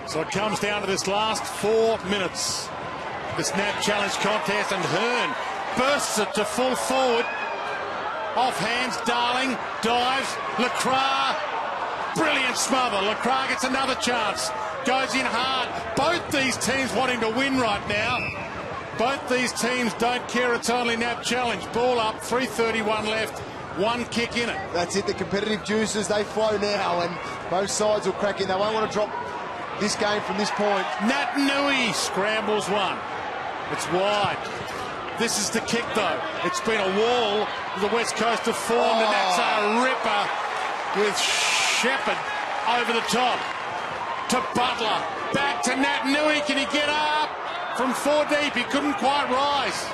So it comes down to this last 4 minutes. This NAB Challenge contest, and Hearn bursts it to full forward. Off hands, Darling dives. Lacroix, brilliant smother. Lacroix gets another chance. Goes in hard. Both these teams wanting to win right now. Both these teams don't care. It's only NAB Challenge. Ball up, 3:31 left. One kick in it. That's it. The competitive juices, they flow now, and both sides will crack in. They won't want to drop this game from this point. Nat Nui scrambles one. It's wide. This is the kick, though. It's been a wall the West Coast have formed, and that's a ripper with Shepherd over the top. To Butler. Back to Nat Nui. Can he get up? From 4 deep, he couldn't quite rise.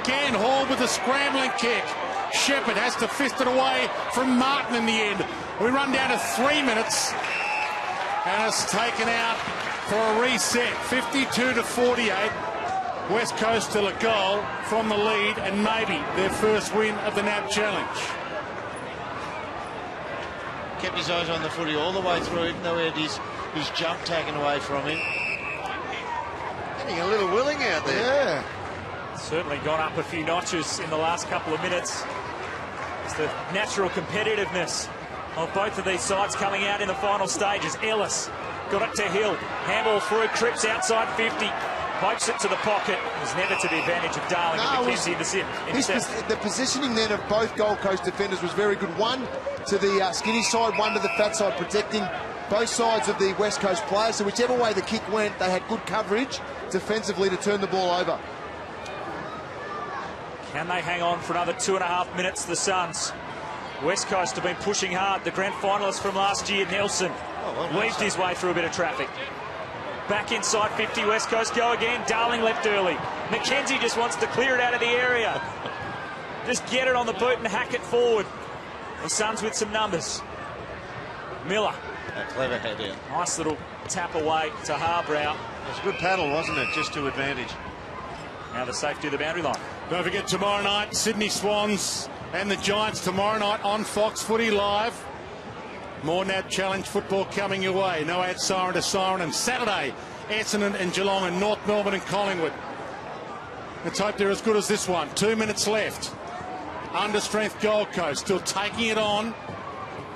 Again, Hall with a scrambling kick. Shepherd has to fist it away from Martin in the end. We run down to 3 minutes, and it's taken out for a reset. 52-48. West Coast still a goal from the lead, and maybe their first win of the NAB Challenge. Kept his eyes on the footy all the way through, even though he had his jump taken away from him. Getting a little willing out there. Yeah. Certainly gone up a few notches in the last couple of minutes. It's the natural competitiveness of both of these sides coming out in the final stages. Ellis got it to Hill. Handball through, trips outside 50. Pokes it to the pocket. It was never to the advantage of Darling and McKenzie intercept. The positioning then of both Gold Coast defenders was very good. One to the skinny side, one to the fat side, protecting both sides of the West Coast players. So whichever way the kick went, they had good coverage defensively to turn the ball over. Can they hang on for another 2.5 minutes, the Suns? West Coast have been pushing hard. The grand finalist from last year, Nelson, weaved his way through a bit of traffic. Back inside 50, West Coast go again. Darling left early. McKenzie just wants to clear it out of the area. Just get it on the boot and hack it forward. The Suns with some numbers. Miller. A clever head in. Nice little tap away to Harbrow. It was a good paddle, wasn't it? Just to advantage. Now the safety of the boundary line. Don't forget, tomorrow night, Sydney Swans and the Giants tomorrow night on Fox Footy Live. More NAB Challenge football coming your way. No ad siren to siren. And Saturday, Essendon and Geelong and North Melbourne and Collingwood. Let's hope they're as good as this one. 2 minutes left. Under strength Gold Coast still taking it on.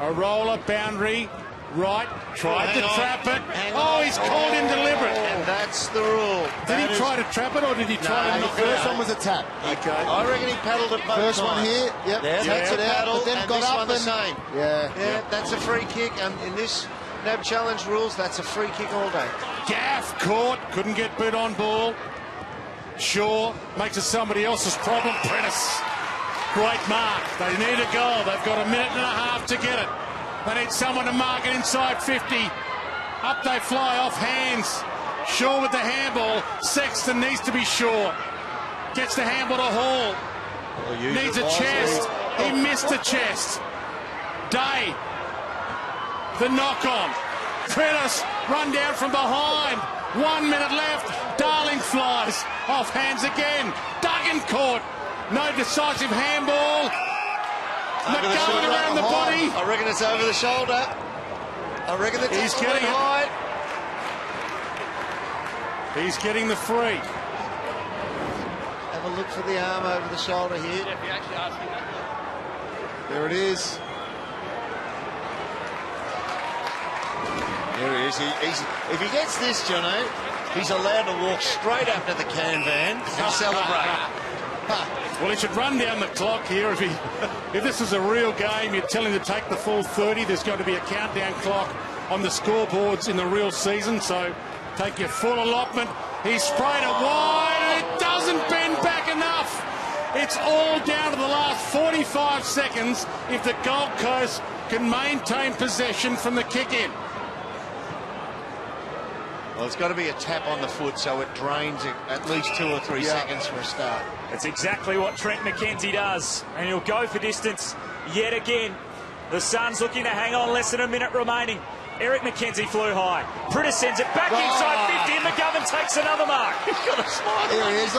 A roller boundary. Right, tried to trap it. Oh, he's called indeliberate. And that's the rule. Did he try to trap it, or did he try to The knock it first out? one was a tap. Okay. I reckon he paddled it both First times. one here, yep, That's it out, paddle, but then and got this up one the and same. Yeah. That's a free kick, and in this NAB Challenge rules, that's a free kick all day. Gaff caught, couldn't get boot on ball. Shaw makes it somebody else's problem. Prentice, great mark. They need a goal. They've got a minute and a half to get it. They need someone to mark it inside 50. Up they fly off hands. Shaw with the handball. Sexton needs to be sure. Gets the handball to Hall. Needs a chest. He missed a chest. Day. The knock on. Prentice run down from behind. 1 minute left. Darling flies. Off hands again. Duggan caught. No decisive handball. McGowan around the body. I reckon it's over the shoulder. I reckon the He's getting it. high. He's getting the free. Have a look for the arm over the shoulder here. There it is. There he is. If he gets this, Jono, he's allowed to walk straight up to the can van and celebrate. Well, he should run down the clock here. If this is a real game, you'd tell him to take the full 30. There's going to be a countdown clock on the scoreboards in the real season, so take your full allotment. He sprayed it wide. It doesn't bend back enough. It's all down to the last 45 seconds if the Gold Coast can maintain possession from the kick-in. Well, it's got to be a tap on the foot so it drains at least 2 or 3 seconds for a start. That's exactly what Trent McKenzie does, and he'll go for distance yet again. The Suns looking to hang on, less than a minute remaining. Eric McKenzie flew high. Prentice sends it back inside 50, and McGovern takes another mark. He's got a smile. Here he is.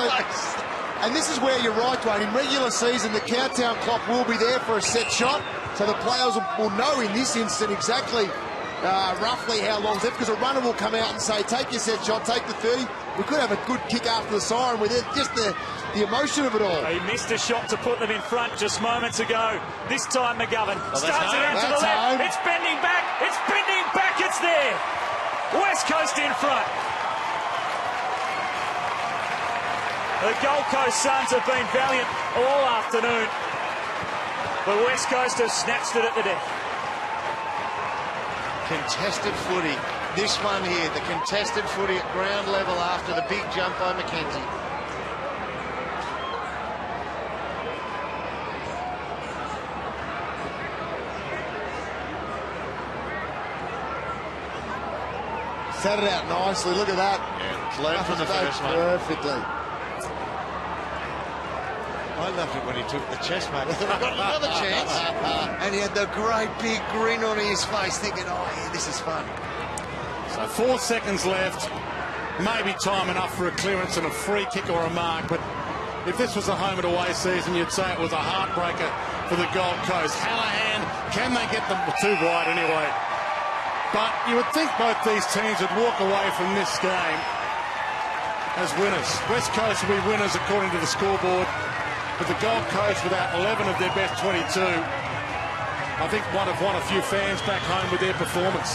And this is where you're right, Dwayne. In regular season, the countdown clock will be there for a set shot, so the players will know in this instant exactly roughly how long's left, because a runner will come out and say, take your set shot, take the 30. We could have a good kick after the siren with it, just the emotion of it all. He missed a shot to put them in front just moments ago. This time McGovern starts it out to the left. Home. It's bending back. It's bending back. It's there. West Coast in front. The Gold Coast Suns have been valiant all afternoon, but West Coast have snatched it at the death. Contested footy. This one here, the contested footy at ground level after the big jump by McKenzie. Set it out nicely, look at that. Yeah, learned from the first one. Perfectly. I loved it when he took the chest mark. I thought, I've got another chance. And he had the great big grin on his face, thinking, oh, yeah, this is fun. So 4 seconds left. Maybe time enough for a clearance and a free kick or a mark. But if this was a home and away season, you'd say it was a heartbreaker for the Gold Coast. Hallahan, can they get them too wide anyway? But you would think both these teams would walk away from this game as winners. West Coast will be winners according to the scoreboard. But the Gold Coast, without 11 of their best 22, I think might have won a few fans back home with their performance.